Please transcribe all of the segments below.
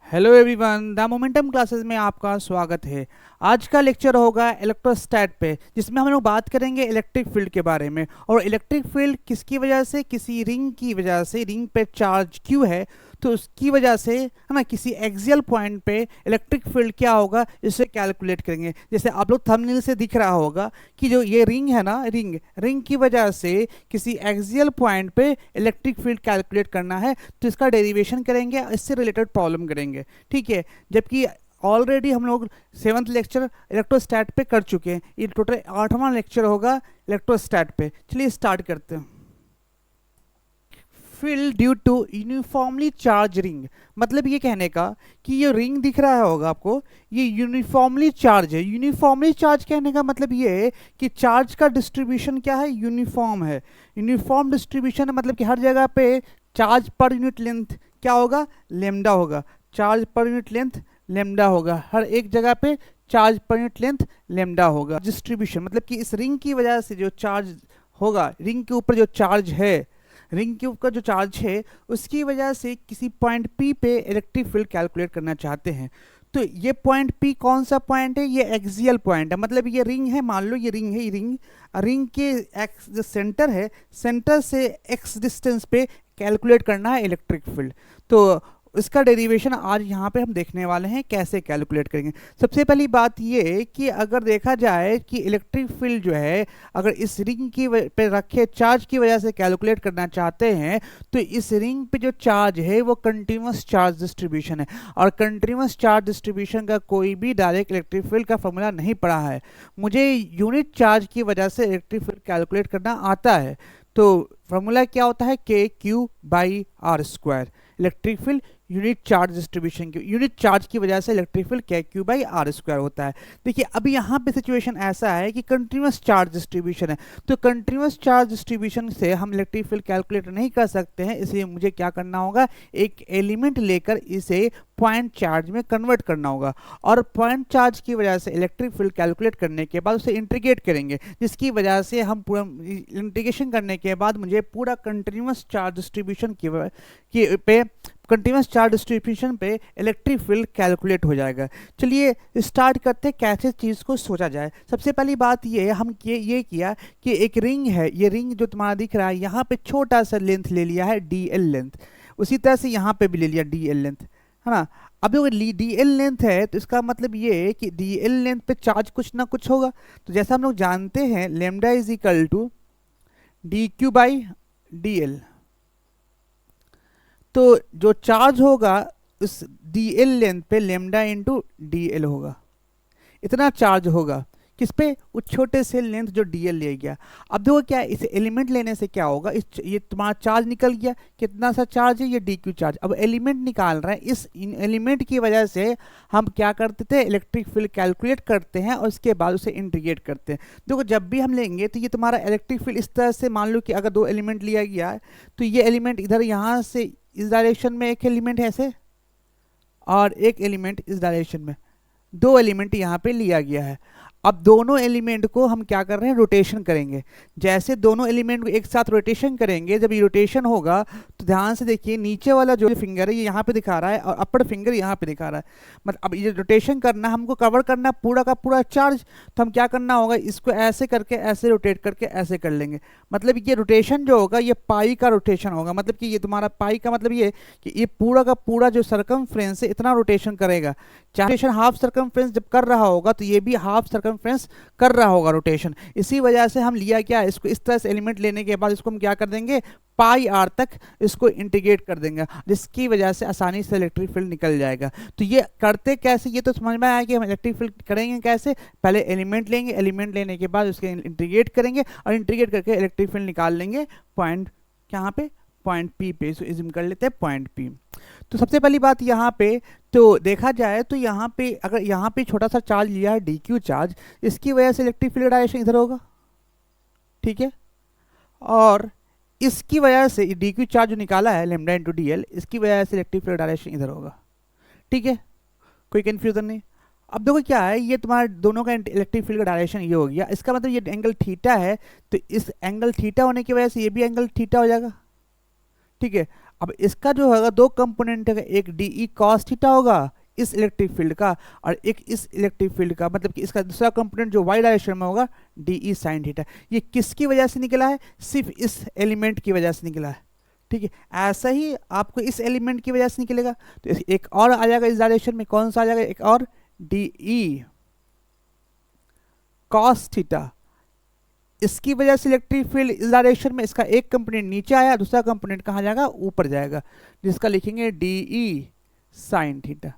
Hello everyone, the momentum classes में आपका स्वागत है। आज का लेक्चर होगा इलेक्ट्रोस्टैट पे, जिसमें हम लोग बात करेंगे इलेक्ट्रिक फील्ड के बारे में। और इलेक्ट्रिक फील्ड किसकी वजह से, किसी रिंग की वजह से, रिंग पे चार्ज क्यों है तो उसकी वजह से, है ना, किसी एक्सियल पॉइंट पे इलेक्ट्रिक फील्ड क्या होगा इसे कैलकुलेट करेंगे। जैसे आप लोग थंबनेल से दिख रहा होगा कि जो ये रिंग है ना, रिंग की वजह से किसी एक्सियल पॉइंट पे इलेक्ट्रिक फील्ड कैलकुलेट करना है, तो इसका डेरिवेशन करेंगे, इससे रिलेटेड प्रॉब्लम करेंगे। ठीक है, जबकि ऑलरेडी हम लोग 7th लेक्चर इलेक्ट्रोस्टैट पे कर चुके हैं। ये टोटल 8वां लेक्चर होगा इलेक्ट्रोस्टैट पे। चलिए स्टार्ट करते हैं। Field due to uniformly charge ring, मतलब ये कहने का कि ये रिंग दिख रहा होगा आपको, ये यूनिफॉर्मली चार्ज है। यूनिफॉर्मली चार्ज कहने का मतलब ये है कि चार्ज का डिस्ट्रीब्यूशन क्या है, यूनिफॉर्म है। यूनिफॉर्म डिस्ट्रीब्यूशन है, मतलब कि हर जगह पे चार्ज पर यूनिट लेंथ क्या होगा, लेमडा होगा। Charge per unit length lambda होगा, हर एक जगह पे charge per unit length lambda होगा। डिस्ट्रीब्यूशन मतलब कि इस रिंग की वजह से जो चार्ज होगा, रिंग के ऊपर जो चार्ज है, रिंग के ऊपर जो चार्ज है उसकी वजह से किसी पॉइंट पी पे इलेक्ट्रिक फील्ड कैलकुलेट करना चाहते हैं। तो ये पॉइंट पी कौन सा पॉइंट है, ये एक्सियल पॉइंट है। मतलब ये रिंग है, मान लो ये रिंग है, ये रिंग के एक्स जो सेंटर है, सेंटर से एक्स डिस्टेंस पे कैलकुलेट करना है इलेक्ट्रिक फील्ड। तो इसका डेरिवेशन आज यहाँ पे हम देखने वाले हैं, कैसे कैलकुलेट करेंगे। सबसे पहली बात ये कि अगर देखा जाए कि इलेक्ट्रिक फील्ड जो है, अगर इस रिंग की पे रखे चार्ज की वजह से कैलकुलेट करना चाहते हैं, तो इस रिंग पे जो चार्ज है वो कंटिन्यूस चार्ज डिस्ट्रीब्यूशन है। और कंटिन्यूस चार्ज डिस्ट्रीब्यूशन का कोई भी डायरेक्ट इलेक्ट्रिक फील्ड का फॉर्मूला नहीं पढ़ा है। मुझे यूनिट चार्ज की वजह से इलेक्ट्रिक फील्ड कैलकुलेट करना आता है। तो फॉर्मूला क्या होता है, k q by r square. Electric field unit charge distribution की, यूनिट चार्ज की वजह से electric field k q by r square होता है। देखिए अभी यहाँ पे सिचुएशन ऐसा है कि कंटिन्यूस चार्ज डिस्ट्रीब्यूशन है, तो कंटिन्यूस चार्ज डिस्ट्रीब्यूशन से हम इलेक्ट्रिक फील्ड कैलकुलेट नहीं कर सकते हैं। इसलिए मुझे क्या करना होगा, एक एलिमेंट लेकर इसे पॉइंट चार्ज में कन्वर्ट करना होगा। और पॉइंट चार्ज की वजह से इलेक्ट्रिक फील्ड कैलकुलेट करने के बाद उसे इंटीग्रेट करेंगे, जिसकी वजह से हम पूरा इंटीग्रेशन करने के बाद मुझे पूरा कंटिन्यूस चार्ज डिस्ट्रीब्यूशन की पे कंटिन्यूस चार्ज डिस्ट्रीब्यूशन पे इलेक्ट्रिक फील्ड कैलकुलेट हो जाएगा। चलिए स्टार्ट करते हैं कैसे चीज़ को सोचा जाए। सबसे पहली बात ये हम ये किया कि एक रिंग है, ये रिंग जो तुम्हारा दिख रहा है यहाँ पे छोटा सा लेंथ ले लिया है, डी एल लेंथ। उसी तरह से यहाँ पे भी ले लिया डी एल लेंथ, है ना। अब जो डी एल लेंथ है तो इसका मतलब ये है कि डी एल लेंथ पे चार्ज कुछ ना कुछ होगा। तो जैसा हम लोग जानते हैं lambda is equal to d q by d l. तो जो चार्ज होगा उस डी एल लेंथ पे लेमडा इंटू डी एल होगा, इतना चार्ज होगा। किस पे, उस छोटे से लेंथ जो डी एल ले गया। अब देखो क्या इस एलिमेंट लेने से क्या होगा, इस ये तुम्हारा चार्ज निकल गया, कितना सा चार्ज है, ये डी क्यू चार्ज। अब एलिमेंट निकाल रहे हैं, इस एलिमेंट की वजह से हम क्या करते थे, इलेक्ट्रिक फील्ड कैलकुलेट करते हैं और उसके बाद उसे इंटीग्रेट करते हैं। देखो जब भी हम लेंगे तो ये तुम्हारा इलेक्ट्रिक फील्ड इस तरह से, मान लो कि अगर दो एलिमेंट लिया गया है तो ये एलिमेंट इधर यहाँ से इस डायरेक्शन में एक एलिमेंट है ऐसे, और एक एलिमेंट इस डायरेक्शन में, दो एलिमेंट यहाँ पे लिया गया है। अब दोनों एलिमेंट को हम क्या कर रहे हैं, रोटेशन करेंगे। जैसे दोनों एलिमेंट को एक साथ रोटेशन करेंगे, जब ये रोटेशन होगा तो ध्यान से देखिए नीचे वाला जो फिंगर है ये यहाँ पे दिखा रहा है और अपर फिंगर यहाँ पे दिखा रहा है। मतलब अब ये रोटेशन करना, हमको कवर करना पूरा का पूरा चार्ज, तो हम क्या करना होगा, इसको ऐसे करके ऐसे रोटेट करके ऐसे कर लेंगे। मतलब ये रोटेशन जो होगा ये पाई का रोटेशन होगा। मतलब कि ये तुम्हारा पाई का मतलब ये कि ये पूरा का पूरा जो सर्कमफ्रेंस है इतना रोटेशन करेगा। रोटेशन हाफ सर्कमफ्रेंस जब कर रहा होगा तो ये भी हाफ सर्कमफ्रेंस कर रहा होगा रोटेशन। इसी वजह से हम लिया क्या, इसको इस तरह से एलिमेंट लेने के बाद इसको हम क्या कर देंगे, पाई आर तक इसको इंटीग्रेट कर देंगे, जिसकी वजह से आसानी से इलेक्ट्रिक फील्ड निकल जाएगा। तो ये करते कैसे, ये तो समझ में आया कि हम इलेक्ट्रिक फील्ड करेंगे कैसे। पहले एलिमेंट लेंगे, एलिमेंट लेने के बाद उसके इंटीग्रेट करेंगे और इंटीग्रेट करके इलेक्ट्रिक फील्ड निकाल लेंगे पॉइंट, यहाँ पे पॉइंट पी पे। इसको इज्यूम कर लेते हैं पॉइंट पी। तो सबसे पहली बात यहाँ पे तो देखा जाए तो यहाँ पे अगर यहाँ पे छोटा सा चार्ज लिया है डी क्यू चार्ज, इसकी वजह से इलेक्ट्रिक फील्ड डायरेक्शन इधर होगा, ठीक है। और इसकी वजह से डी क्यू चार्ज जो निकाला है लेमडा इंटू डी एल, इसकी वजह से इलेक्ट्रिक फील्ड डायरेक्शन इधर होगा, ठीक है, कोई कन्फ्यूजन नहीं। अब देखो क्या है, ये तुम्हारे दोनों का इलेक्ट्रिक फील्ड का डायरेक्शन ये हो गया। इसका मतलब ये एंगल थीटा है, तो इस एंगल थीटा होने की वजह से ये भी एंगल थीटा हो जाएगा, ठीक है। अब इसका जो होगा दो कंपोनेंट है, एक डी ई कॉस थीटा होगा इस इलेक्ट्रिक फील्ड का, और एक इस इलेक्ट्रिक फील्ड का, मतलब कि इसका दूसरा कंपोनेंट जो वाई डायरेक्शन में होगा डी ई साइन थीटा। ये किसकी वजह से निकला है? सिर्फ इस एलिमेंट की वजह से निकला है, ठीक है। ऐसा ही आपको इस एलिमेंट की वजह से निकलेगा, तो एक और आ जाएगा इस डायरेक्शन में, कौन सा आ जाएगा? एक और डी ई कॉस थीटा, इसकी वजह से इलेक्ट्रिक फील्ड इस डायरेक्शन में, इसका एक कंपोनेंट नीचे आया, दूसरा कंपोनेंट कहाँ जाएगा? ऊपर जाएगा, जिसका लिखेंगे डी ई साइन थीटा।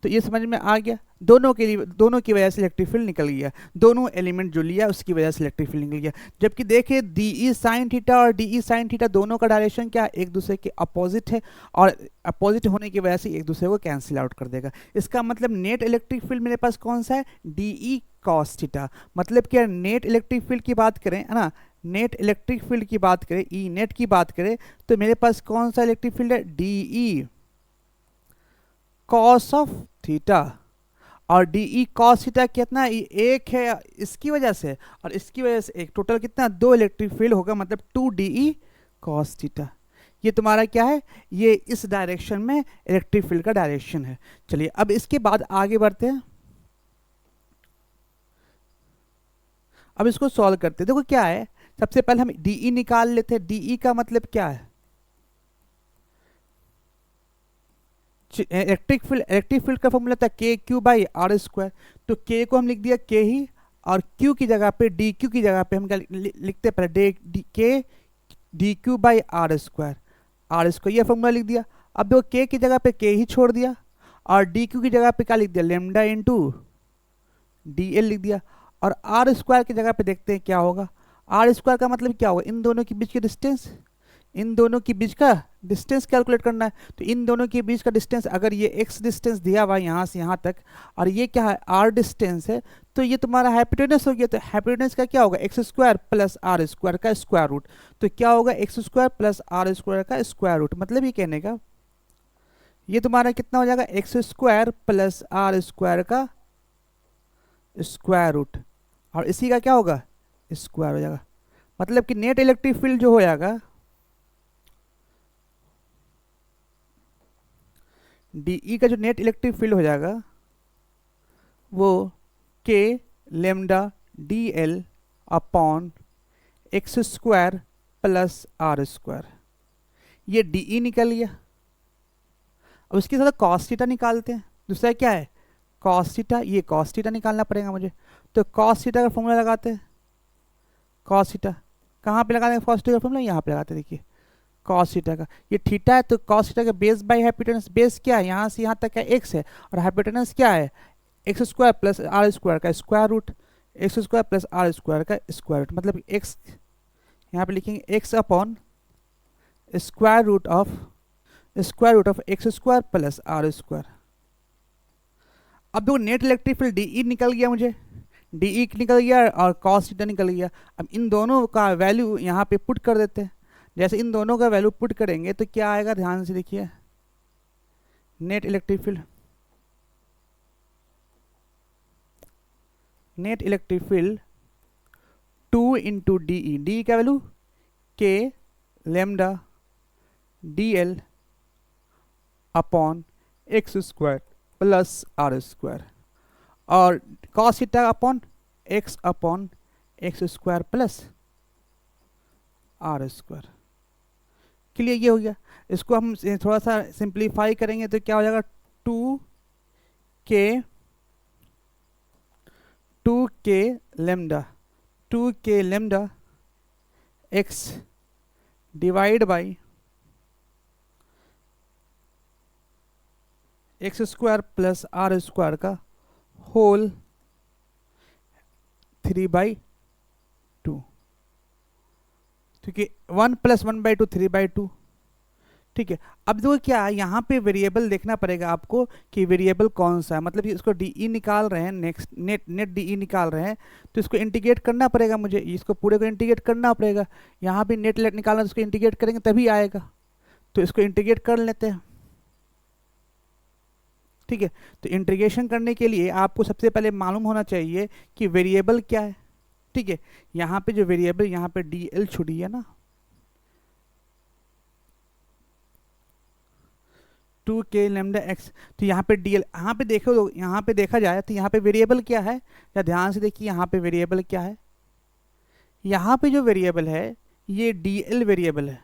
तो ये समझ में आ गया, दोनों के लिए, दोनों की वजह से इलेक्ट्रिक फील्ड निकल गया, दोनों एलिमेंट जो लिया उसकी वजह से इलेक्ट्रिक फील्ड निकल गया। जबकि देखिए डी ई साइन थीटा और डी ई साइन थीटा दोनों का डायरेक्शन क्या है? एक दूसरे के अपोजिट है, और अपोजिट होने की वजह से एक दूसरे को कैंसिल आउट कर देगा। इसका मतलब नेट इलेक्ट्रिक फील्ड मेरे पास कौन सा है? D E cos theta. मतलब क्या, नेट इलेक्ट्रिक फील्ड की बात करें, है ना, नेट इलेक्ट्रिक फील्ड की बात करें, ई नेट की बात करें, तो मेरे पास कौन सा इलेक्ट्रिक फील्ड है? D E cos of theta. और डी ई कॉस थीटा कितना? एक है इसकी वजह से, और इसकी वजह से एक, टोटल कितना? दो इलेक्ट्रिक फील्ड होगा, मतलब 2 डी ई कॉस थीटा। ये तुम्हारा क्या है? ये इस डायरेक्शन में इलेक्ट्रिक फील्ड का डायरेक्शन है। चलिए अब इसके बाद आगे बढ़ते हैं, अब इसको सॉल्व करते हैं। देखो क्या है, सबसे पहले हम डी ई निकाल लेते हैं। डी ई का मतलब क्या है? इलेक्ट्रिक फील्ड का फॉर्मूला था के क्यू बाई आर स्क्वायर। तो के को हम लिख दिया के ही, और क्यू की जगह पे, डी क्यू की जगह पे हम क्या लिखते हैं? पहले k d q by r square, r square ये फॉर्मूला लिख दिया। अब देखो के की जगह पे के ही छोड़ दिया, और डी क्यू की जगह पे क्या लिख दिया? लेमडा इंटू डी एल लिख दिया। और आर स्क्वायर की जगह पे देखते हैं क्या होगा। आर स्क्वायर का मतलब क्या होगा? इन दोनों के बीच की डिस्टेंस, इन दोनों के बीच का डिस्टेंस कैलकुलेट करना है। तो इन दोनों के बीच का डिस्टेंस, अगर ये x डिस्टेंस दिया हुआ है यहाँ से यहाँ तक, और ये क्या है? r डिस्टेंस है, तो ये तुम्हारा हाइपोटेनस हो गया। तो हाइपोटेनस का क्या होगा? X square plus are square का स्क्वायर रूट। तो क्या होगा? X square plus are square का स्क्वायर रूट। मतलब ये कहने का, ये तुम्हारा कितना हो जाएगा? X square plus are square का स्क्वायर रूट, और इसी का क्या होगा? स्क्वायर हो जाएगा। मतलब कि नेट इलेक्ट्रिक फील्ड जो हो जाएगा, डी ई का जो नेट इलेक्ट्रिक फील्ड हो जाएगा वो k lambda D L upon x square plus are square, ये डी ई निकल गया। अब उसके साथ कॉस थीटा निकालते हैं। दूसरा क्या है? Cos theta. ये कॉस थीटा निकालना पड़ेगा मुझे, तो कॉस थीटा का फॉर्मूला लगाते हैं। कॉस थीटा कहाँ पे लगाते हैं? कॉस थीटा का फॉर्मूला यहाँ पे लगाते हैं। देखिए कॉस थीटा का, ये थीटा है, तो कॉस थीटा का बेस बाई हाइपोटेनस। बेस क्या है? यहाँ से यहाँ तक का एक्स है, और हाइपोटेनस क्या है? X square plus are square का square root, x square plus are square का स्क्वायर रूट। मतलब एक्स यहाँ पे लिखेंगे X upon square root of X square plus are square. अब देखो net electric field D E निकल गया मुझे, डी ई निकल गया और कॉस थीटा निकल गया। अब इन दोनों का वैल्यू यहाँ पे पुट कर देते हैं। जैसे इन दोनों का वैल्यू पुट करेंगे तो क्या आएगा? ध्यान से देखिए, net electric field, net electric field 2 into D E, D का value K lambda D L upon x square plus are square, और cos theta upon x square plus are square. Clear? ये हो गया। इसको हम थोड़ा सा सिंप्लीफाई करेंगे तो क्या हो जाएगा? 2 k lambda x divide by x square plus are square का होल 3/2, ठीक है। 1 + 1/2 3/2, ठीक है। अब देखो क्या है, यहाँ पे वेरिएबल देखना पड़ेगा आपको कि वेरिएबल कौन सा है। मतलब इसको डी ई निकाल रहे हैं, नेट डी ई निकाल रहे हैं, तो इसको इंटीग्रेट करना पड़ेगा मुझे, इसको पूरे को इंटीग्रेट करना पड़ेगा। यहाँ पे नेट निकालना, तो इसको इंटीग्रेट करेंगे तभी आएगा, तो इसको इंटीग्रेट कर लेते हैं, ठीक है। तो इंटीग्रेशन करने के लिए आपको सबसे पहले मालूम होना चाहिए कि वेरिएबल क्या है, ठीक है। यहाँ पे जो वेरिएबल, यहाँ पे डी एल छुड़ी है ना, 2k लेमडा एक्स। तो यहाँ पे डी एल, यहाँ पे देखो, यहाँ पे देखा जाए तो यहाँ पे वेरिएबल क्या है, या ध्यान से देखिए यहाँ पे वेरिएबल क्या है। यहाँ पे जो वेरिएबल है ये डी एल वेरिएबल है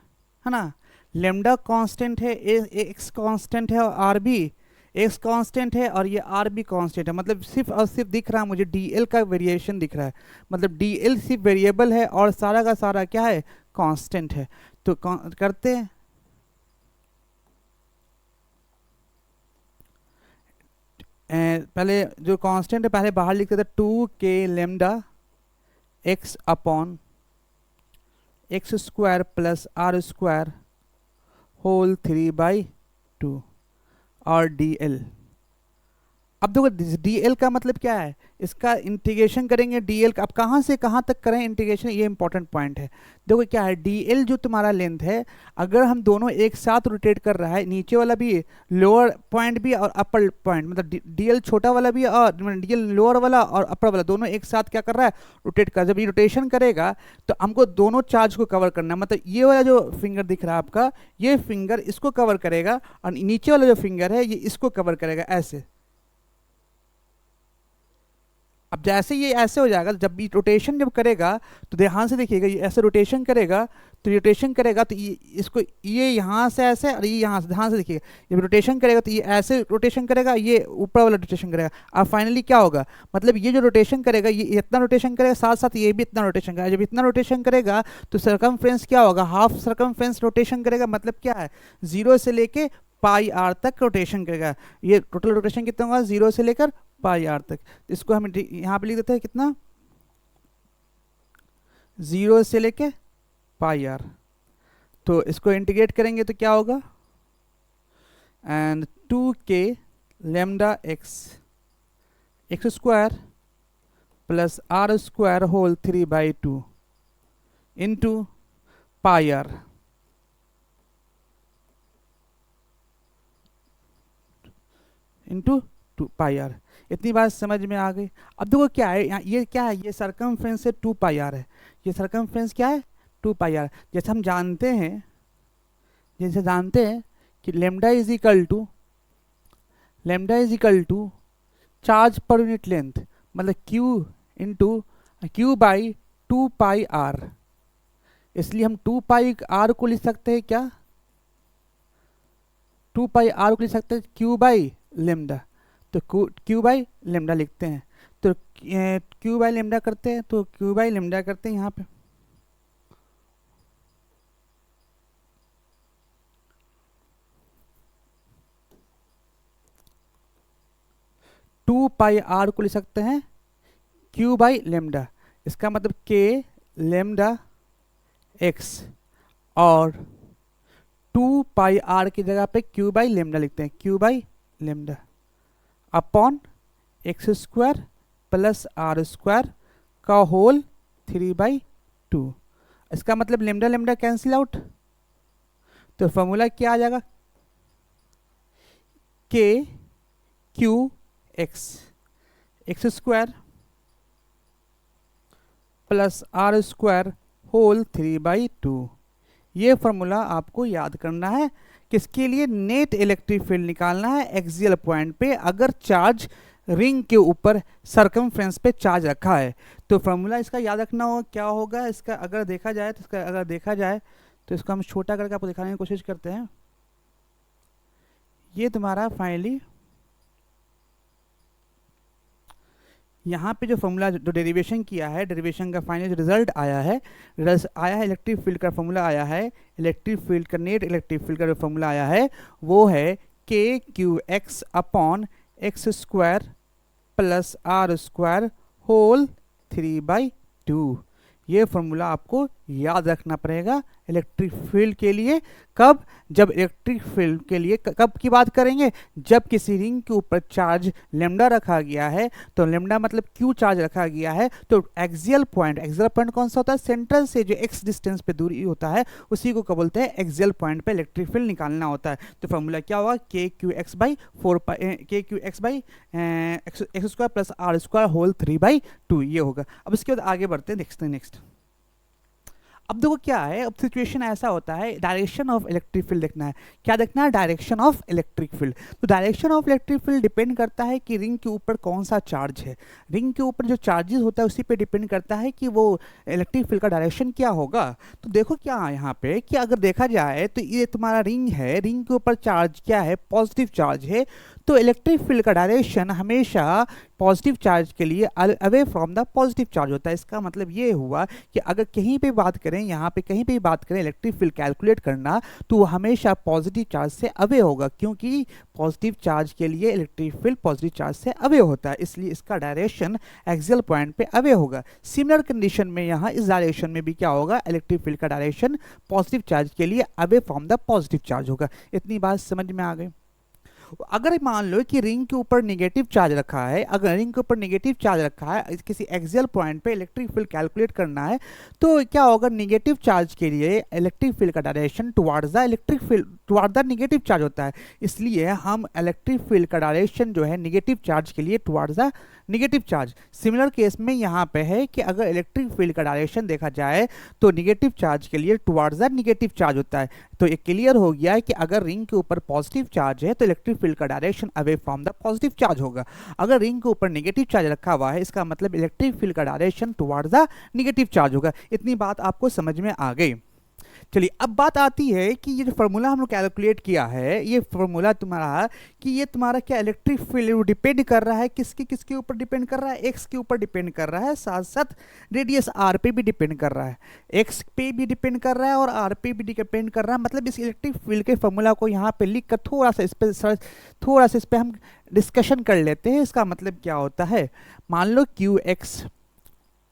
ना। लेमडा कांस्टेंट है, एक्स कांस्टेंट है, और आर भी एक्स कांस्टेंट है, और ये आर भी कांस्टेंट है। मतलब सिर्फ और सिर्फ दिख रहा है मुझे डी एल का वेरिएशन दिख रहा है, मतलब डी एल सिर्फ वेरिएबल है और सारा का सारा क्या है, कांस्टेंट है। तो करते हैं, पहले जो कांस्टेंट है पहले बाहर लिखते थे 2k lambda x upon x square plus are square whole 3/2 और डी एल। अब देखो डी एल का मतलब क्या है, इसका इंटीग्रेशन करेंगे डी एल का। अब कहाँ से कहाँ तक करें इंटीग्रेशन, ये इंपॉर्टेंट पॉइंट है। देखो क्या है, डी एल जो तुम्हारा लेंथ है, अगर हम दोनों एक साथ रोटेट कर रहा है, नीचे वाला भी, लोअर पॉइंट भी और अपर पॉइंट, मतलब डी एल छोटा वाला भी और डी एल लोअर वाला और अपर वाला दोनों एक साथ क्या कर रहा है, रोटेट कर। जब ये रोटेशन करेगा तो हमको दोनों चार्ज को कवर करना है। मतलब ये वाला जो फिंगर दिख रहा है आपका, ये फिंगर इसको कवर करेगा और नीचे वाला जो फिंगर है ये इसको कवर करेगा ऐसे। अब जैसे ये ऐसे हो जाएगा, जब भी रोटेशन जब करेगा तो ध्यान से देखिएगा, ये ऐसे रोटेशन करेगा, तो रोटेशन करेगा तो ये इसको, ये यहाँ से ऐसे और ये यहाँ से, ध्यान से देखिएगा, जब रोटेशन करेगा तो ये ऐसे रोटेशन करेगा, ये ऊपर वाला रोटेशन करेगा। अब फाइनली क्या होगा, मतलब ये जो रोटेशन करेगा ये इतना रोटेशन करेगा, साथ साथ ये भी इतना रोटेशन करेगा। जब इतना रोटेशन करेगा तो सरकमफ्रेंस क्या होगा, हाफ सरकमफ्रेंस रोटेशन करेगा। मतलब क्या है, 0 से लेके पाई आर तक रोटेशन करेगा। ये टोटल रोटेशन कितना होगा, 0 से लेकर पाई आर तक। इसको हम यहाँ पे लिख देते हैं कितना, 0 से लेके पाई आर। तो इसको इंटीग्रेट करेंगे तो क्या होगा, and 2k lambda x x square plus are square whole 3/2 into pi r into 2 pi r. इतनी बात समझ में आ गई। अब देखो क्या है, ये क्या है, ये सरकमफ्रेंस से 2 पाई आर है। ये सरकमफ्रेंस क्या है, 2 पाई आर। जैसे हम जानते हैं, कि lambda is equal to charge per unit length, मतलब Q into Q/2 pi r. इसलिए हम 2 पाई आर को लिख सकते हैं क्या, 2 पाई आर को लिख सकते हैं Q/ लेमडा। तो Q/ लेमडा लिखते हैं। तो Q/ लेमडा करते हैं, तो Q/ लेमडा करते हैं यहाँ पे, टू पाई आर को लिख सकते हैं Q/ लेमडा। इसका मतलब K लेमडा एक्स और 2 पाई आर की जगह पे Q/ लेमडा लिखते हैं, Q/ lambda upon x square plus are square का होल 3/2। इसका मतलब लेमडा लेमडा कैंसिल आउट, तो फॉर्मूला क्या आ जाएगा, k q x x square plus are square whole 3/2। ये फॉर्मूला आपको याद करना है। किसके लिए, नेट इलेक्ट्रिक फील्ड निकालना है एक्सियल पॉइंट पे, अगर चार्ज रिंग के ऊपर सरकमफ्रेंस पे चार्ज रखा है। तो फॉर्मूला इसका याद रखना हो क्या होगा, इसका अगर देखा जाए तो इसको हम छोटा करके आपको दिखाने की कोशिश करते हैं। ये तुम्हारा फाइनली यहाँ पे जो फॉर्मूला जो डेरिवेशन किया है, डेरिवेशन का फाइनल रिजल्ट आया है, इलेक्ट्रिक फील्ड का फॉर्मूला आया है, इलेक्ट्रिक फील्ड का, नेट इलेक्ट्रिक फील्ड का जो फॉर्मूला आया है वो है k q x upon x square plus are square whole 3/2। ये फॉर्मूला आपको याद रखना पड़ेगा इलेक्ट्रिक फील्ड के लिए। कब, जब इलेक्ट्रिक फील्ड के लिए कब की बात करेंगे, जब किसी रिंग के ऊपर चार्ज लेमडा रखा गया है, तो लेमडा मतलब क्यू चार्ज रखा गया है, तो एक्सियल पॉइंट कौन सा होता है, सेंटर से जो एक्स डिस्टेंस पे दूरी होता है उसी को क्या बोलते हैं, एक्सियल पॉइंट पे इलेक्ट्रिक फील्ड निकालना होता है। तो फॉर्मूला क्या होगा, k q x by x square plus are square whole 3/2 ये होगा। अब इसके बाद आगे बढ़ते हैं, नेक्स्ट। अब देखो क्या है, अब सिचुएशन ऐसा होता है, डायरेक्शन ऑफ इलेक्ट्रिक फील्ड देखना है। क्या देखना है? Direction of electric field. तो direction of electric field depend करता है कि रिंग के ऊपर कौन सा चार्ज है। रिंग के ऊपर जो चार्जेस होता है उसी पे डिपेंड करता है कि वो इलेक्ट्रिक फील्ड का डायरेक्शन क्या होगा। तो देखो क्या है यहाँ पे कि अगर देखा जाए तो ये तुम्हारा रिंग है, रिंग के ऊपर चार्ज क्या है? पॉजिटिव चार्ज है। तो इलेक्ट्रिक फील्ड का डायरेक्शन हमेशा पॉजिटिव चार्ज के लिए away from the positive charge होता है। इसका मतलब ये हुआ कि अगर कहीं पे बात करें, यहाँ पे कहीं पे बात करें इलेक्ट्रिक फील्ड कैलकुलेट करना, तो वो हमेशा पॉजिटिव चार्ज से अवे होगा, क्योंकि पॉजिटिव चार्ज के लिए इलेक्ट्रिक फील्ड पॉजिटिव चार्ज से अवे होता है, इसलिए इसका डायरेक्शन एक्सियल पॉइंट पे अवे होगा। सिमिलर कंडीशन में यहाँ इस डायरेक्शन में भी क्या होगा? इलेक्ट्रिक फील्ड का डायरेक्शन पॉजिटिव चार्ज के लिए away from the positive charge होगा। इतनी बात समझ में आ गई? अगर मान लो कि रिंग के ऊपर नेगेटिव चार्ज रखा है, अगर रिंग के ऊपर नेगेटिव चार्ज रखा है, किसी एक्सियल पॉइंट पे इलेक्ट्रिक फील्ड कैलकुलेट करना है, तो क्या होगा? नेगेटिव चार्ज के लिए इलेक्ट्रिक फील्ड का direction towards the electric field, towards the negative charge होता है। इसलिए हम इलेक्ट्रिक फील्ड का डायरेक्शन जो है नेगेटिव चार्ज के लिए towards the negative charge. Similar case में यहाँ पे है कि अगर इलेक्ट्रिक फील्ड का डायरेक्शन देखा जाए तो नेगेटिव चार्ज के लिए टुवर्ड्स द नेगेटिव चार्ज होता है। तो ये क्लियर हो गया है कि अगर रिंग के ऊपर पॉजिटिव चार्ज है तो इलेक्ट्रिक फील्ड का direction away from the positive charge होगा। अगर रिंग के ऊपर नेगेटिव चार्ज रखा हुआ है, इसका मतलब इलेक्ट्रिक फील्ड का direction towards the negative charge होगा। इतनी बात आपको समझ में आ गई? चलिए अब बात आती है कि ये जो फार्मूला हम लोग कैलकुलेट किया है, ये फार्मूला तुम्हारा कि ये तुम्हारा क्या इलेक्ट्रिक फील्ड डिपेंड कर रहा है, किसके ऊपर डिपेंड कर रहा है? एक्स के ऊपर डिपेंड कर रहा है, साथ साथ रेडियस आर पे भी डिपेंड कर रहा है। एक्स पे भी डिपेंड कर रहा है और आर पे भी डिपेंड कर रहा है। मतलब इस इलेक्ट्रिक फील्ड के फार्मूला को यहाँ पे लिख कर थोड़ा सा इस पर हम डिस्कशन कर लेते हैं। इसका मतलब क्या होता है? मान लो q x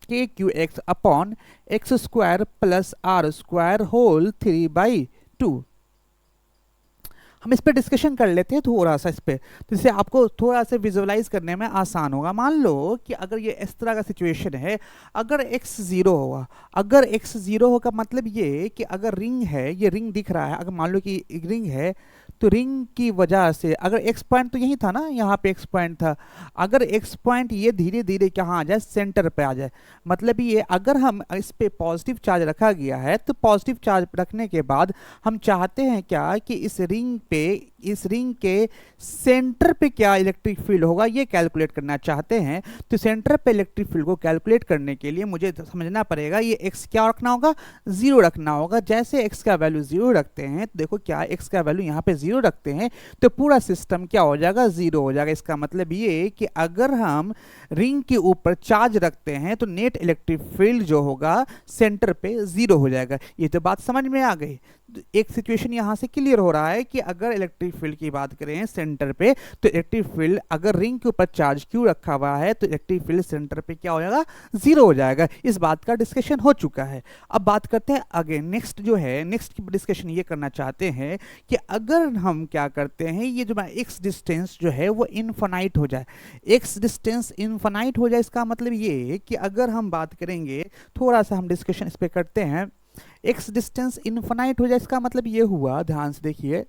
k q x upon x square plus are square whole 3/2। हम इस पे डिस्कशन कर लेते हैं थोड़ा सा इस पे, तो इससे आपको थोड़ा सा विजुअलाइज करने में आसान होगा। मान लो कि अगर ये इस तरह का सिचुएशन है, अगर x 0 होगा, अगर x 0 होगा मतलब ये कि अगर रिंग है, ये रिंग दिख रहा है, अगर मान लो कि रिंग है तो रिंग की वजह से अगर x पॉइंट तो यही था ना, यहाँ पे x पॉइंट था, अगर x पॉइंट ये धीरे धीरे कहाँ आ जाए? सेंटर पे आ जाए। मतलब ये अगर हम इस पे पॉजिटिव चार्ज रखा गया है तो पॉजिटिव चार्ज रखने के बाद हम चाहते हैं क्या कि इस रिंग के सेंटर पे क्या इलेक्ट्रिक फील्ड होगा ये कैलकुलेट करना चाहते हैं। तो सेंटर पे इलेक्ट्रिक फील्ड को कैलकुलेट करने के लिए मुझे समझना पड़ेगा ये x क्या रखना होगा? 0 रखना होगा। जैसे x का वैल्यू 0 रखते हैं तो देखो क्या x का वैल्यू यहाँ पे 0 रखते हैं तो पूरा सिस्टम क्या हो जाएगा? 0 हो जाएगा। इसका मतलब ये कि अगर हम रिंग के ऊपर चार्ज रखते हैं तो नेट इलेक्ट्रिक फील्ड जो होगा सेंटर पे 0 हो जाएगा। ये तो बात समझ में आ गई। एक सिचुएशन यहाँ से क्लियर हो रहा है कि अगर इलेक्ट्रिक फील्ड की बात करें सेंटर पे, तो इलेक्ट्रिक फील्ड अगर रिंग के ऊपर चार्ज क्यू रखा हुआ है तो इलेक्ट्रिक फील्ड सेंटर पे क्या हो जाएगा? 0 हो जाएगा। इस बात का डिस्कशन हो चुका है। अब बात करते हैं आगे। नेक्स्ट जो है, नेक्स्ट डिस्कशन ये करना चाहते हैं कि अगर हम क्या करते हैं, ये जो एक्स डिस्टेंस जो है वो इनफाइनाइट हो जाए, एक्स डिस्टेंस इनफाइनाइट हो जाए, इसका मतलब ये कि अगर हम बात करेंगे, थोड़ा सा हम डिस्कशन इस पर करते हैं, एक्स डिस्टेंस इनफाइनाइट हो जाए, इसका मतलब ये हुआ, ध्यान से देखिए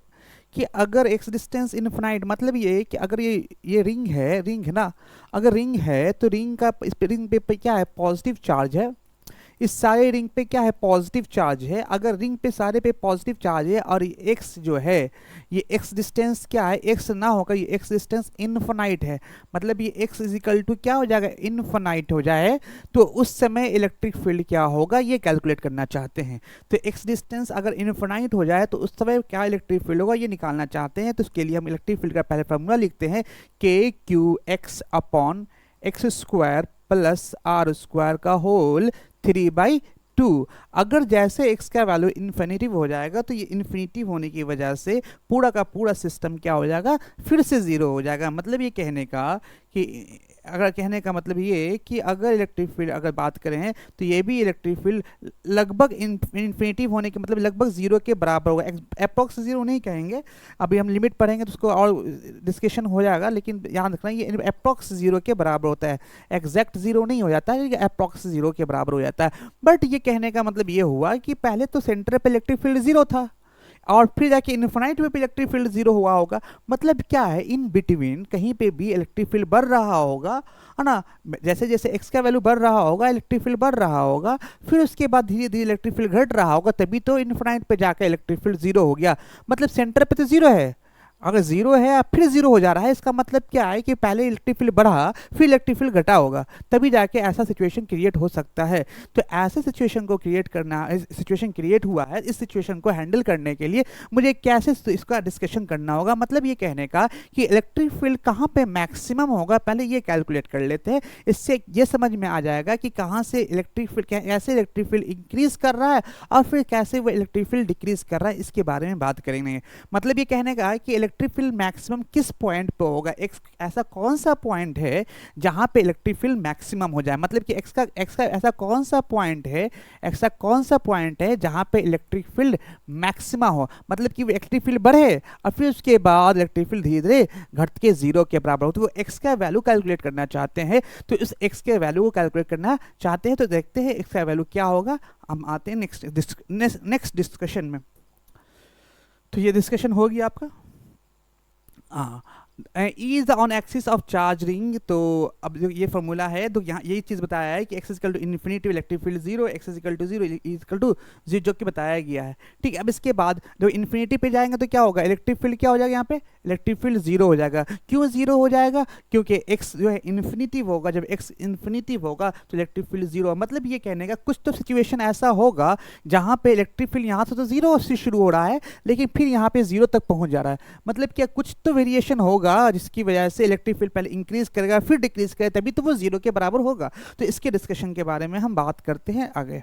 कि अगर एक्स डिस्टेंस इनफाइनाइट मतलब ये कि अगर ये रिंग है ना, अगर रिंग है तो रिंग का इस पे रिंग पे क्या है? पॉजिटिव चार्ज है। इस सारे रिंग पे क्या है? पॉजिटिव चार्ज है। अगर रिंग पे सारे पे पॉजिटिव चार्ज है और ये एक्स जो है, ये एक्स डिस्टेंस क्या है? एक्स ना होकर ये एक्स डिस्टेंस इनफाइनाइट है। मतलब ये एक्स इजिकल टू क्या हो जाएगा? इनफाइनाइट हो जाए तो उस समय इलेक्ट्रिक फील्ड क्या होगा ये कैलकुलेट करना चाहते हैं। तो एक्स डिस्टेंस अगर इनफाइनाइट हो जाए तो उस समय क्या इलेक्ट्रिक फील्ड होगा ये निकालना चाहते हैं। तो उसके लिए हम इलेक्ट्रिक फील्ड का पहले फार्मूला लिखते हैं, k q x upon x square plus are square का होल 3/2। अगर जैसे x का वैल्यू इन्फिनिटिव हो जाएगा तो ये इन्फिनिटिव होने की वजह से पूरा का पूरा सिस्टम क्या हो जाएगा? फिर से 0 हो जाएगा। मतलब ये कहने का कि मतलब ये कि अगर इलेक्ट्रिक फील्ड अगर बात करें तो ये भी इलेक्ट्रिक फील्ड लगभग इन्फिनिटिव होने के मतलब लगभग 0 के बराबर होगा। अप्रॉक्स 0 नहीं कहेंगे, अभी हम लिमिट पढ़ेंगे तो उसको और डिस्कशन हो जाएगा, लेकिन याद रखना ये अप्रॉक्स 0 के बराबर होता है। एग्जैक्ट 0 नहीं हो जाता है, अप्रॉक्स 0 के बराबर हो जाता है। बट ये कहने का मतलब ये हुआ कि पहले तो सेंटर पे इलेक्ट्रिक फील्ड 0 था, और फिर जाके इन्फिनाइट में इलेक्ट्रिक फील्ड जीरो हुआ होगा। मतलब क्या है, इन बिटवीन कहीं पे भी इलेक्ट्रिक फील्ड बढ़ रहा होगा, है ना। जैसे जैसे एक्स का वैल्यू बढ़ रहा होगा इलेक्ट्रिक फील्ड बढ़ रहा होगा, फिर उसके बाद धीरे धीरे इलेक्ट्रिक फील्ड घट रहा होगा, तभी तो इन्फिनाइट पे जाकर इलेक्ट्रिक फील्ड जीरो हो गया। मतलब सेंटर पे तो जीरो है, अगर जीरो है अब फिर जीरो हो जा रहा है, इसका मतलब क्या है कि पहले इलेक्ट्रिक फील्ड बढ़ा फिर इलेक्ट्रिक फील्ड घटा होगा, तभी जाके ऐसा सिचुएशन क्रिएट हो सकता है। तो ऐसे सिचुएशन को क्रिएट करना, सिचुएशन क्रिएट हुआ है, इस सिचुएशन को हैंडल करने के लिए मुझे कैसे इसका डिस्कशन करना होगा। मतलब ये कहने का कि इलेक्ट्रिक फील्ड कहाँ पे मैक्सिमम होगा, पहले ये कैलकुलेट कर लेते हैं। इससे ये समझ में आ जाएगा कि कहाँ से इलेक्ट्रिक फील्ड, कैसे इलेक्ट्रिक फील्ड इंक्रीज कर रहा है और फिर कैसे वो इलेक्ट्रिक फील्ड डिक्रीज कर रहा है, इसके बारे में बात करेंगे। मतलब ये कहने का है कि इलेक्ट्रिक फील्ड मैक्सिमम किस पॉइंट पे होगा, ऐसा कौन सा पॉइंट है जहां पे इलेक्ट्रिक फील्ड मैक्सिमम हो जाए। मतलब कि एक्स का ऐसा कौन सा पॉइंट है, ऐसा कौन सा पॉइंट है जहां पे इलेक्ट्रिक फील्ड मैक्सिमा हो, मतलब कि इलेक्ट्रिक फील्ड बढ़े और फिर उसके बाद इलेक्ट्रिक फील्ड धीरे धीरे घट के जीरो के बराबर हो। तो वो एक्स का वैल्यू कैलकुलेट करना चाहते हैं, तो इस एक्स के वैल्यू को कैलकुलेट करना चाहते हैं। तो देखते हैं एक्स का वैल्यू क्या होगा। हम आते हैं नेक्स्ट डिस्कशन में। तो ये डिस्कशन होगी आपका E is the on axis of charge ring. तो अब जो ये फॉर्मूला है, तो यहाँ यही चीज़ बताया है कि x equal to infinity electric field zero, x equal to zero equal to zero, जो कि बताया गया है। ठीक है, अब इसके बाद जो इन्फिनिटी पे जाएंगे तो क्या होगा, इलेक्ट्रिक फील्ड क्या हो जाएगा, यहाँ पे इलेक्ट्रिक फील्ड जीरो हो जाएगा। क्यों जीरो हो जाएगा, क्योंकि एक्स जो है इन्फिनिटिव होगा, जब एक्स इन्फिनिटिव होगा तो इलेक्ट्रिक फील्ड जीरो। मतलब ये कहने का कुछ तो सिचुएशन ऐसा होगा जहाँ पे इलेक्ट्रिक फील्ड यहाँ से तो जीरो से शुरू हो रहा है लेकिन फिर यहाँ पे जीरो तक पहुँच जा रहा है। मतलब क्या कुछ तो वेरिएशन होगा जिसकी वजह से इलेक्ट्रिक फील्ड पहले इंक्रीज करेगा फिर डिक्रीज करेगा, तभी तो वो जीरो के बराबर होगा। तो इसके डिस्कशन के बारे में हम बात करते हैं आगे।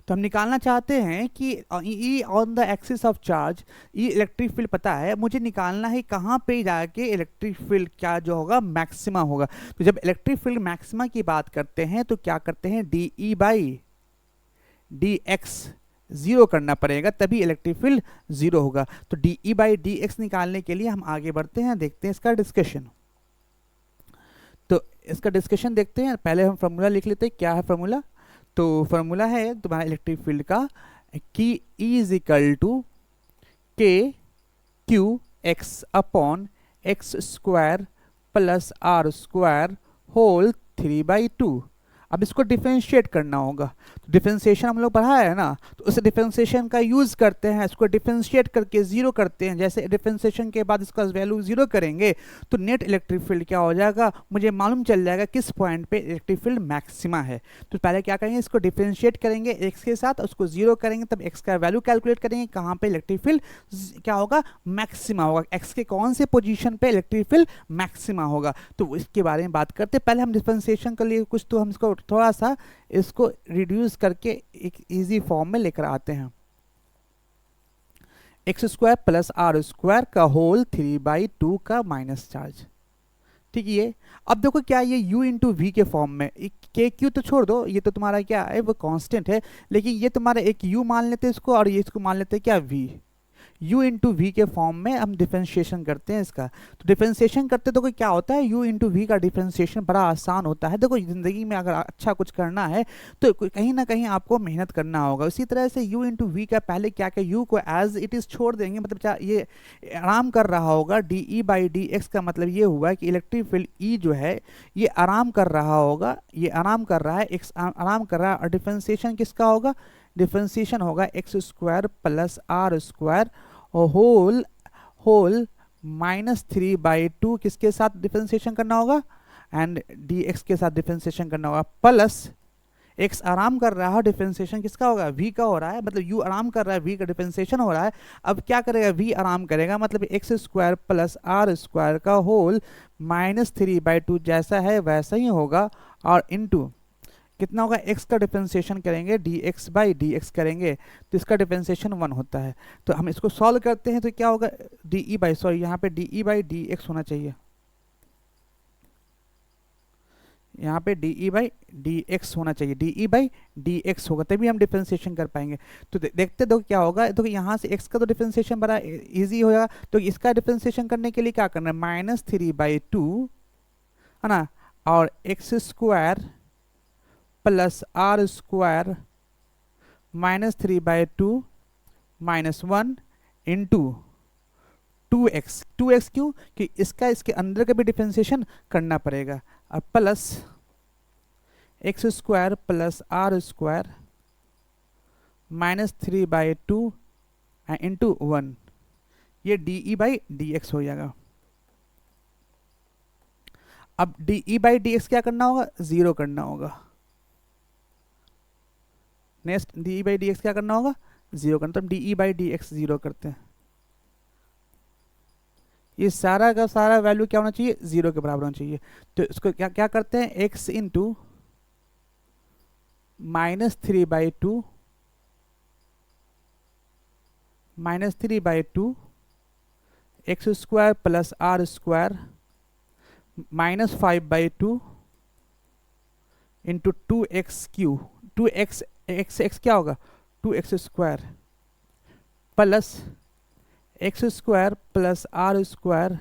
तो हम निकालना चाहते हैं कि ई on the axis of charge, ये इलेक्ट्रिक फील्ड पता है, मुझे निकालना है कहाँ पे जाके इलेक्ट्रिक फील्ड क्या जो होगा मैक्सिमा होगा। तो जब इलेक्ट्रिक फील्ड मैक्सिमा की बात करते हैं तो क्या करते हैं, D E by D x zero करना पड़ेगा, तभी इलेक्ट्रिक फील्ड जीरो होगा। तो D E by D x निकालने के लिए हम आगे बढ़ते हैं, देखते हैं इसका डिस्कशन। तो इसका डिस्कशन देखते हैं, पहले हम फॉर्मूला लिख लेते हैं। क्या है फॉर्मूला, तो फॉर्मूला है तुम्हारा इलेक्ट्रिक फील्ड का कि E is equal to k q x upon x square plus are square whole 3/2। अब इसको डिफरेंशिएट करना होगा। तो डिफरेंशिएशन हम लोग पढ़ा है ना, तो उस डिफरेंशिएशन का यूज करते हैं, इसको डिफरेंशिएट करके जीरो करते हैं। जैसे डिफरेंशिएशन के बाद इसका वैल्यू जीरो करेंगे तो नेट इलेक्ट्रिक फील्ड क्या हो जाएगा, मुझे मालूम चल जाएगा किस पॉइंट पे इलेक्ट्रिक फील्ड मैक्सिमा है। तो पहले क्या करेंगे, इसको डिफरेंशिएट करेंगे एक्स के साथ, उसको जीरो करेंगे, तब एक्स का वैल्यू कैलकुलेट करेंगे कहाँ पे इलेक्ट्रिक फील्ड क्या होगा, मैक्सिमा होगा, एक्स के कौन से पोजीशन पे इलेक्ट्रिक फील्ड मैक्सिमा होगा। तो इसके बारे में बात करते हैं। पहले हम डिफरेंशिएशन के लिए कुछ तो हम इसको थोड़ा सा इसको रिड्यूस करके एक इजी फॉर्म में लेकर आते हैं। X square plus are square का होल 3/2 का माइनस चार्ज। ठीक है, ये अब देखो क्या ये u इंटू वी के फॉर्म में, के क्यू तो छोड़ दो, ये तो तुम्हारा क्या है वो कांस्टेंट है, लेकिन ये तुम्हारा एक u मान लेते हैं इसको और ये इसको मान लेते हैं क्या v, u इंटू वी के फॉर्म में हम डिफरेंशिएशन करते हैं इसका। तो डिफरेंशिएशन करते तो क्या होता है, u इंटू वी का डिफरेंशिएशन बड़ा आसान होता है। देखो ज़िंदगी में अगर अच्छा कुछ करना है तो कहीं ना कहीं आपको मेहनत करना होगा। उसी तरह से u इंटू वी का पहले क्या क्या u को एज इट इज़ छोड़ देंगे, मतलब ये आराम कर रहा होगा, D E by D x का मतलब ये हुआ कि इलेक्ट्रिक फील्ड ई जो है ये आराम कर रहा होगा, ये आराम कर रहा है, एक्स आराम कर रहा है, और डिफरेंशिएशन किसका होगा, डिफरेंशिएशन होगा x square plus are square whole -3/2 किसके साथ डिफरेंशिएशन करना होगा, एंड डी एक्स के साथ डिफरेंशिएशन करना होगा, प्लस एक्स आराम कर रहा है, डिफरेंशिएशन किसका होगा, वी का हो रहा है, मतलब यू आराम कर रहा है, वी का डिफरेंशिएशन हो रहा है। अब क्या करेगा, वी आराम करेगा, मतलब x square plus are square का होल -3/2 जैसा है वैसा ही होगा, और इनटू कितना होगा, x का डिफरेंशिएशन करेंगे dx बाई डी एक्स करेंगे तो इसका डिफरेंशिएशन 1 होता है। तो हम इसको सॉल्व करते हैं तो क्या होगा, डी बाई सॉरी यहाँ पे डी बाई डी एक्स होना चाहिए, यहाँ पे डी बाई डी एक्स होना चाहिए, डी बाई डी एक्स होगा तभी हम डिफरेंशिएशन कर पाएंगे। तो देखते दो क्या होगा, तो यहाँ से x का तो डिफरेंशिएशन बड़ा इजी होगा, तो इसका डिफरेंशिएशन करने के लिए क्या करना है, -3/2 है ना, और x square plus are square -3/2 -1 into 2x। 2x क्यों? कि इसका इसके अंदर का भी डिफरेंशिएशन करना पड़ेगा। अब plus x square plus are square -3/2 into 1, ये DE/dx हो जाएगा। अब DE/dx क्या करना होगा? 0 करना होगा। नेक्स्ट DE/dx क्या करना होगा? 0 करना। तो हम DE/dx 0 करते हैं। ये सारा का सारा वैल्यू क्या होना चाहिए? 0 के बराबर होना चाहिए। तो इसको क्या क्या करते हैं? x into -3/2 x square plus are square -5/2 into 2x³ 2x x क्या होगा? 2x square plus x square plus are square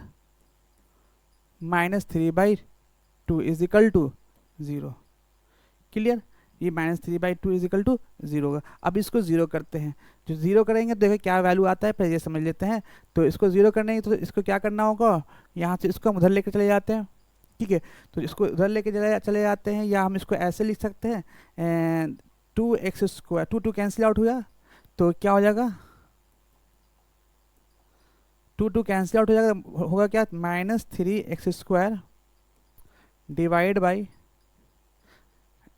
-3/2 is equal to 0। Clear? ये -3/2 इज इक्वल टू 0 होगा। अब इसको 0 करते हैं। जो 0 करेंगे देखो क्या वैल्यू आता है, पहले ये समझ लेते हैं। तो इसको 0 करने के तो इसको क्या करना होगा? यहाँ से इसको हम उधर लेकर चले जाते हैं। ठीक है, तो इसको उधर लेके चले जाते हैं, या हम इसको ऐसे लिख सकते हैं 2x स्क्वायर 2 कैंसिल आउट हुआ तो क्या हो जाएगा? 2 कैंसिल आउट हो जाएगा, होगा क्या? -3x square divide by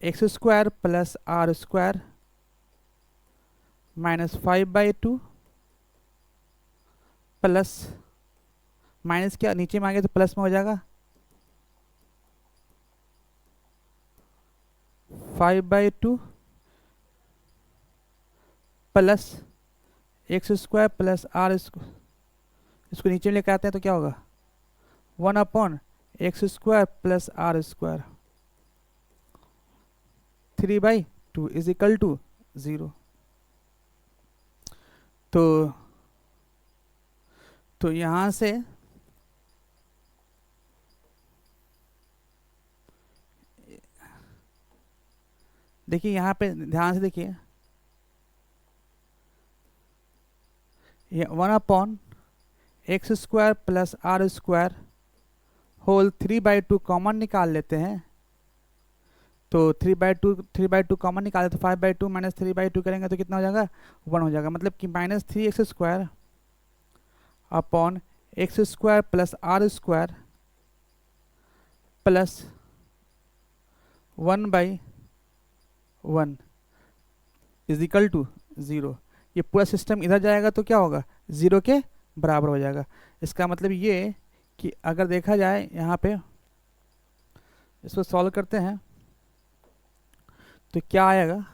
x square plus are square -5/2 plus minus क्या नीचे में आ गया तो प्लस में हो जाएगा 5/2 plus x square plus are square, इसको नीचे लेकर आते हैं तो क्या होगा? 1/x square plus are square 3/2 is equal to 0। तो यहां से देखिए, यहां पे ध्यान से देखिए, ये 1/x square plus are square whole 3/2 common निकाल लेते हैं। तो 3/2 कॉमन निकाले तो 5/2 माइनस 3/2 करेंगे तो कितना हो जाएगा? 1 हो जाएगा। मतलब कि -3x square upon x square plus are square plus 1/1 is equal to 0। ये पूरा सिस्टम इधर जाएगा तो क्या होगा? 0 के बराबर हो जाएगा। इसका मतलब ये कि अगर देखा जाए यहाँ पे, इसको सॉल्व करते हैं तो क्या आएगा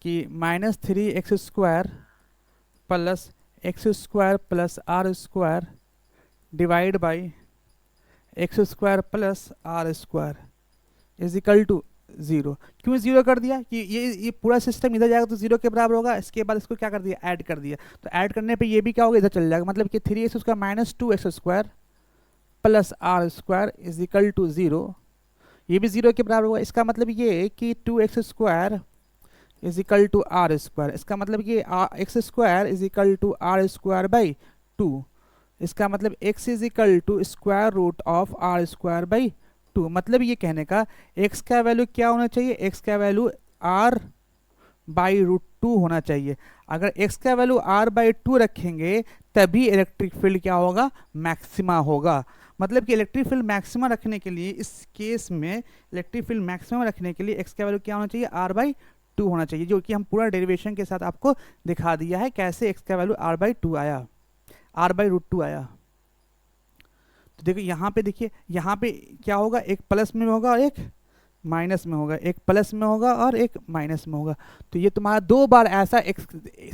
कि -3x square plus x square plus are square divide by x square plus are square is equal to 0। क्यों 0 कर दिया? कि ये पूरा सिस्टम इधर जाएगा तो 0 के बराबर होगा। इसके बाद इसको क्या कर दिया? ऐड कर दिया। तो ऐड करने पे ये भी क्या होगा? इधर चल जाएगा। मतलब कि 3x square minus 2x square plus are square is equal to 0, ये भी 0 के बराबर होगा। इसका मतलब ये कि 2x square is equal to r square, इसका मतलब ये x square is equal to r square by 2। इसका मतलब x is equal to square root of r square by 2। मतलब ये कहने का x का वैल्यू क्या होना चाहिए? x का वैल्यू r बाई √2 होना चाहिए। अगर x का वैल्यू r/2 रखेंगे तभी इलेक्ट्रिक फील्ड क्या होगा? मैक्सिमा होगा। मतलब कि इलेक्ट्रिक फील्ड मैक्सिमा रखने के लिए, इस केस में इलेक्ट्रिक फील्ड मैक्सिमा रखने के लिए x का वैल्यू क्या होना चाहिए? r/2 होना चाहिए, जो कि हम पूरा डेरिवेशन के साथ आपको दिखा दिया है कैसे x का वैल्यू r/2 आया, r/√2 आया। तो देखो यहाँ पे, देखिए यहाँ पे क्या होगा? एक प्लस में होगा और एक माइनस में होगा, एक प्लस में होगा और एक माइनस में होगा। तो ये तुम्हारा 2 बार ऐसा एक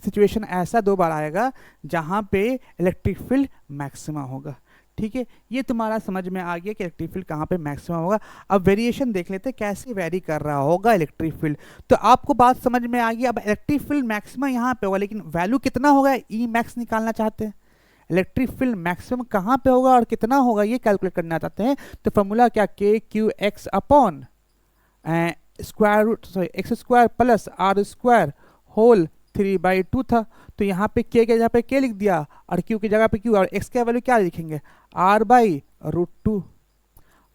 सिचुएशन ऐसा 2 बार आएगा जहाँ पे इलेक्ट्रिक फील्ड मैक्सिमा होगा। ठीक है, ये तुम्हारा समझ में आ गया कि इलेक्ट्रिक फील्ड कहाँ पे मैक्सिमम होगा। अब वेरिएशन देख लेते हैं कैसे वेरी कर रहा होगा इलेक्ट्रिक फील्ड। तो आपको बात समझ में आ गई। अब इलेक्ट्रिक फील्ड मैक्सिमम यहाँ पे होगा, लेकिन वैल्यू कितना होगा? ई मैक्स निकालना चाहते हैं। इलेक्ट्रिक फील्ड मैक्सिमम कहाँ पे होगा और कितना होगा ये कैलकुलेट करना चाहते हैं। तो फॉर्मूला क्या? KQX upon square root x square plus are square whole 3/2 था। तो यहाँ पे k के जगह पे k लिख दिया और q की जगह पे q, और x का वैल्यू क्या लिखेंगे, r/√2,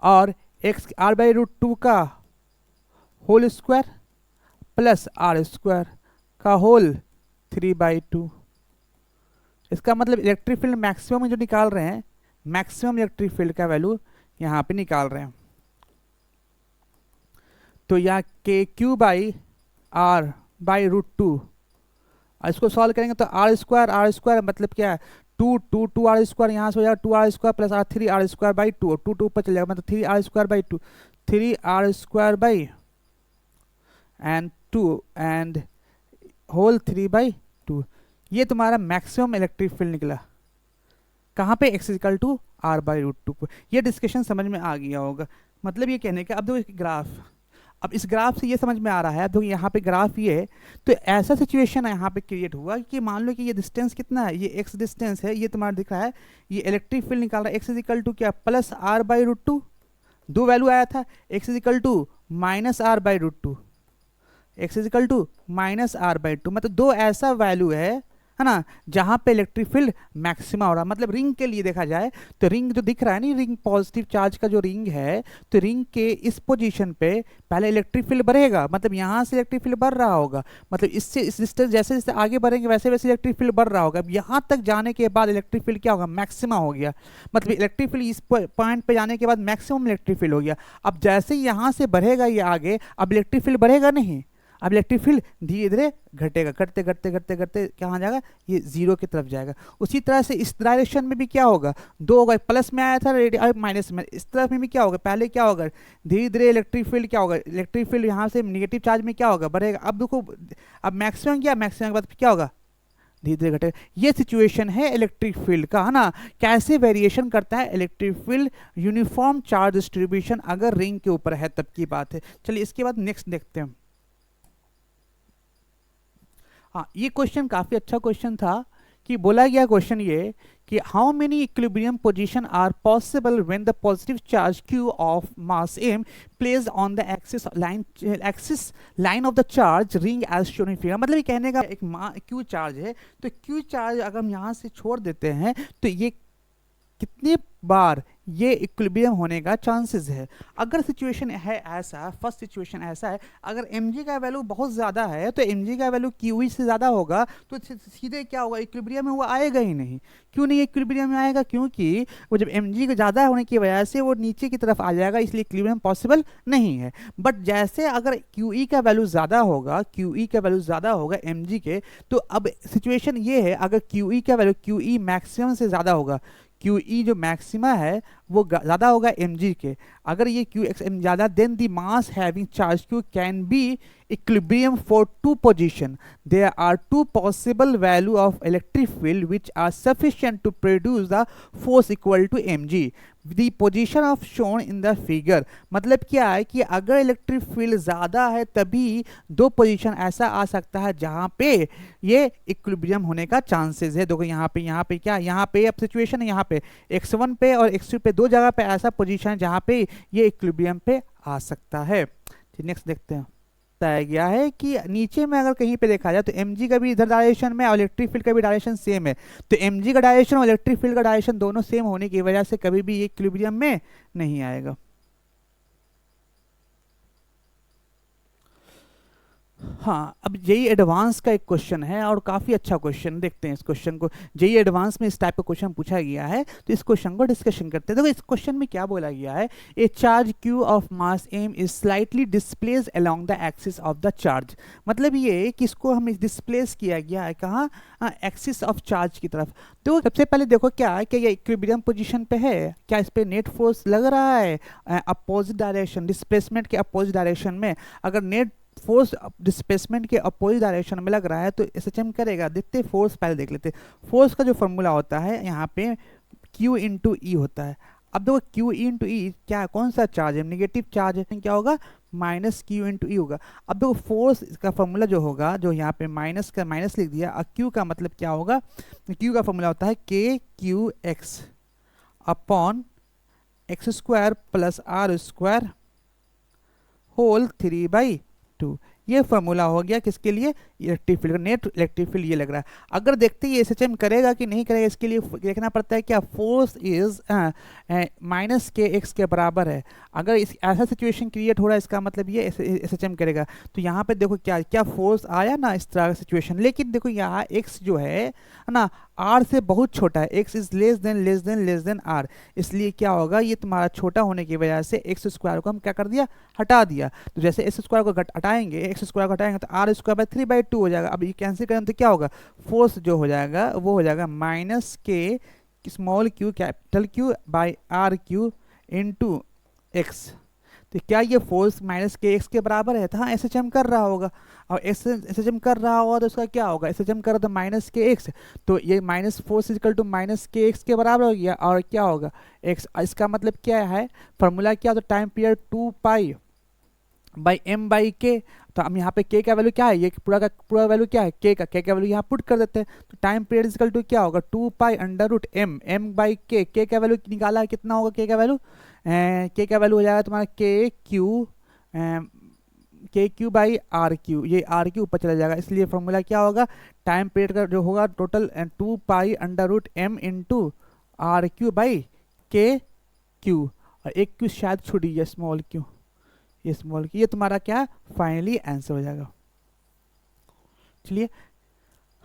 और x r/√2 का whole square plus r square का होल 3/2। इसका मतलब इलेक्ट्रिक फील्ड मैक्सिमम जो निकाल रहे हैं, मैक्सिमम इलेक्ट्रिक फील्ड का वैल्यू यहाँ पे निकाल रहे हैं। तो यहाँ KQ/R/√2, इसको सॉल्व करेंगे तो r स्क्वायर मतलब क्या है, 2r स्क्वायर, यहाँ से हो जाएगा 2r स्क्वायर प्लस 3r²/2, और 2 ऊपर चल जाएगा, मतलब 3r²/2, 3r² and 2 and whole 3/2। ये तुम्हारा मैक्सिमम इलेक्ट्रिक फील्ड निकला। कहाँ पे, x = r/√2 पे। ये डिस्कशन समझ में आ गया होगा। मतलब ये कहने का, अब देखो ग्राफ, अब इस ग्राफ से ये समझ में आ रहा है, अब देखो यहाँ पे ग्राफ ये है, तो ऐसा सिचुएशन यहाँ पे क्रिएट हुआ कि मान लो कि ये डिस्टेंस कितना है, ये x डिस्टेंस है, ये तुम्हारा दिख रहा है, ये इलेक्ट्रिक फील्ड निकाल रहा है, x = क्या, प्लस r/√2, दो वैल्यू आया था, x = -r/√2, x = -r/2, मतलब दो ऐसा वैल्यू है ना, जहां पे इलेक्ट्रिक फील्ड मैक्सिमा हो रहा है। मतलब रिंग के लिए देखा जाए तो रिंग जो दिख रहा है ना, रिंग पॉजिटिव चार्ज का जो रिंग है, तो रिंग के इस पोजीशन पे पहले इलेक्ट्रिक फील्ड बढ़ेगा, मतलब यहां से इलेक्ट्रिक फील्ड बढ़ रहा होगा, मतलब इससे इस डिस्टेंस जैसे जैसे आगे बढ़ेंगे वैसे वैसे इलेक्ट्रिक फील्ड बढ़ रहा होगा। अब यहाँ तक जाने के बाद इलेक्ट्रिक फील्ड क्या होगा, मैक्सिमा हो गया, मतलब इलेक्ट्रिक फील्ड इस पॉइंट पे जाने के बाद मैक्सिमम इलेक्ट्रिक फील्ड हो गया। अब जैसे ही यहाँ से बढ़ेगा ये आगे, अब इलेक्ट्रिक फील्ड बढ़ेगा नहीं, अब इलेक्ट्रिक फील्ड धीरे धीरे घटेगा, घटते घटते घटते घटते कहाँ जाएगा, ये जीरो की तरफ जाएगा। उसी तरह से इस डायरेक्शन में भी क्या होगा, दो होगा, प्लस में आया था अब माइनस में, इस तरफ में भी क्या होगा, पहले क्या होगा, धीरे धीरे इलेक्ट्रिक फील्ड क्या होगा, इलेक्ट्रिक फील्ड यहाँ से निगेटिव चार्ज में क्या होगा, बढ़ेगा। अब देखो, अब मैक्सिमम क्या, मैक्सिमम के बाद क्या होगा, धीरे धीरे घटेगा। ये सिचुएशन है इलेक्ट्रिक फील्ड का, है ना, कैसे वेरिएशन करता है electric field, uniform charge distribution अगर रिंग के ऊपर है तब की बात है। चलिए इसके बाद नेक्स्ट देखते हैं। हाँ, ये क्वेश्चन काफी अच्छा क्वेश्चन था कि बोला गया क्वेश्चन ये कि how many equilibrium position are possible when the positive charge q of mass m placed on the axis line of the charge ring as shown in figure. मतलब ये कहने का एक q चार्ज है, तो q चार्ज अगर हम यहाँ से छोड़ देते हैं तो ये कितने बार ये इक्विलिब्रियम होने का चांसेस है। अगर सिचुएशन है ऐसा, फर्स्ट सिचुएशन ऐसा है, अगर mg का वैल्यू बहुत ज़्यादा है तो mg का वैल्यू QE से ज़्यादा होगा, तो सीधे क्या होगा, इक्विलिब्रियम में वो आएगा ही नहीं। क्यों नहीं इक्विलिब्रियम में आएगा, क्योंकि वो जब mg को ज़्यादा होने की वजह से वो नीचे की तरफ आ जाएगा, इसलिए इक्विलिब्रियम पॉसिबल नहीं है। बट जैसे अगर QE का वैल्यू ज़्यादा होगा, QE का वैल्यू ज़्यादा होगा mg के, तो अब सिचुएशन ये है, अगर QE का वैल्यू QE मैक्सिमम से ज़्यादा होगा, QE जो मैक्सिमा है वो ज़्यादा होगा mg के, अगर ये QXM ज़्यादा, then the mass having charge Q can be equilibrium for two position. There are two possible value of electric field which are sufficient to produce the force equal to mg. The position of shown in the figure, मतलब क्या है कि अगर electric field ज़्यादा है तभी दो position ऐसा आ सकता है जहाँ पे ये इक्विलिब्रियम होने का चांसेस है। देखो यहाँ पे क्या, यहाँ पे अब सिचुएशन है, यहाँ पे x1 पे और x2 पे दो जगह पे ऐसा पोजीशन है जहाँ पे ये इक्विलिब्रियम पे आ सकता है। नेक्स्ट देखते हैं। बताया गया है कि नीचे में अगर कहीं पे देखा जाए तो mg का भी इधर डायरेक्शन में और इलेक्ट्रिक फील्ड का भी डायरेक्शन सेम है, तो mg का डायरेक्शन और इलेक्ट्रिक फील्ड का डायरेक्शन दोनों सेम होने की वजह से कभी भी ये इक्विलिब्रियम में नहीं आएगा। हाँ, अब जेई एडवांस का एक क्वेश्चन है और काफ़ी अच्छा क्वेश्चन, देखते हैं इस क्वेश्चन को। जेई एडवांस में इस टाइप का क्वेश्चन पूछा गया है, तो इस क्वेश्चन को डिस्कशन करते हैं। देखो इस क्वेश्चन में क्या बोला गया है, ए charge q of mass m is slightly displace along the axis of the charge. मतलब ये कि इसको हम डिस्प्लेस किया गया है कहाँ, एक्सिस ऑफ चार्ज की तरफ। तो सबसे पहले देखो क्या है कि ये इक्विलिब्रियम पोजीशन पे है, क्या इस पे नेट फोर्स लग रहा है अपोजिट डायरेक्शन, डिस्प्लेसमेंट के अपोजिट डायरेक्शन में। अगर नेट फोर्स डिस्प्लेसमेंट के अपोजिट डायरेक्शन में लग रहा है तो SHM करेगा। देखते फोर्स पहले देख लेते। फोर्स का जो फॉर्मूला होता है यहाँ पे Q इंटू ई होता है। अब देखो Q इंटू ई क्या, कौन सा चार्ज है, निगेटिव चार्ज है, क्या होगा माइनस Q इंटू ई होगा। अब देखो फोर्स का फॉर्मूला जो होगा, जो यहाँ पे माइनस का माइनस लिख दिया, और Q का मतलब क्या होगा, Q का फॉर्मूला होता है KQX upon x² plus r² whole 3/2। ये फॉर्मूला हो गया किसके लिए, इलेक्ट्रिक फील्ड का नेट इलेक्ट्रिक फील्ड ये लग रहा है। अगर देखते ही एसएचएम करेगा कि नहीं करेगा, इसके लिए देखना पड़ता है क्या force is minus k x के बराबर है। अगर इस ऐसा सिचुएशन क्रिएट हो रहा है, इसका मतलब ये एसएचएम करेगा। तो यहाँ पे देखो क्या क्या फोर्स आया ना, इस तरह का सिचुएशन। लेकिन देखो यहाँ एक्स जो है ना आर से बहुत छोटा है, x is less than r, इसलिए क्या होगा, ये तुम्हारा छोटा होने की वजह से एक्स स्क्वायर को हम क्या कर दिया, हटा दिया। तो जैसे एक्स स्क्वायर को हटाएंगे, एक्स स्क्वायर को हटाएंगे तो आर स्क्वायर बाई 3/2 हो जाएगा। अब ये कैंसिल करें तो क्या होगा, फोर्स जो हो जाएगा वो हो जाएगा minus k small q capital q by r cube into x. तो क्या ये फोर्स माइनस के एक्स के बराबर है, तो हाँ एस एच एम कर रहा होगा। और एस एच एम कर रहा होगा तो उसका क्या होगा, एस एच एम कर रहा तो माइनस के एक्स, तो ये minus force equal to minus k x के बराबर हो गया। और क्या होगा एक्स, इसका मतलब क्या है, फार्मूला क्या होता है, time period 2 pi by m by k. तो हम यहाँ पे के का वैल्यू क्या है, ये पूरा का पूरा वैल्यू क्या है, के का वैल्यू यहाँ पुट कर देते हैं। तो टाइम पीरियड इजिकल टू क्या होगा, 2 pi under root m by k का वैल्यू निकाला है, कितना होगा के का वैल्यू, के का वैल्यू हो जाएगा तुम्हारा के क्यू बाई आर क्यू, ये आर क्यू ऊपर चला जाएगा। इसलिए फॉर्मूला क्या होगा, टाइम पीरियड का जो होगा total 2 pi under root m into r cube by k q, और एक क्यू शायद छूट गया, स्मॉल क्यू, ये स्मॉल क्यू, ये तुम्हारा क्या फाइनली आंसर हो जाएगा। चलिए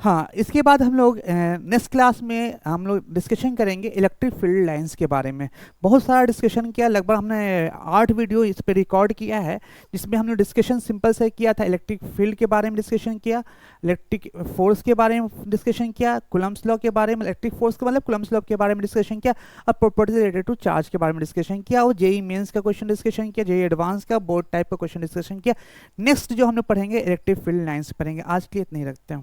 हाँ, इसके बाद हम लोग नेक्स्ट क्लास में हम लोग डिस्कशन करेंगे इलेक्ट्रिक फील्ड लाइंस के बारे में। बहुत सारा डिस्कशन किया, लगभग हमने 8 वीडियो इस पे रिकॉर्ड किया है, जिसमें हमने डिस्कशन सिंपल से किया था, इलेक्ट्रिक फील्ड के बारे में डिस्कशन किया, इलेक्ट्रिक फोर्स के बारे में डिस्कशन किया, कुलम्स लॉ के बारे में, इलेक्ट्रिक फोर्स के मतलब कुलम्स लॉ के बारे में डिस्कशन किया, और प्रॉपर्टीज रिलेटेड टू चार्ज के बारे में डिस्कशन किया, और जेई मेंस का क्वेश्चन डिस्कशन किया, जेई एडवांस का बोर्ड टाइप का क्वेश्चन डिस्कशन किया। नेक्स्ट जो हम लोग पढ़ेंगे इलेक्ट्रिक फील्ड लाइंस पढ़ेंगे। आज के लिए इतना ही रखते हैं।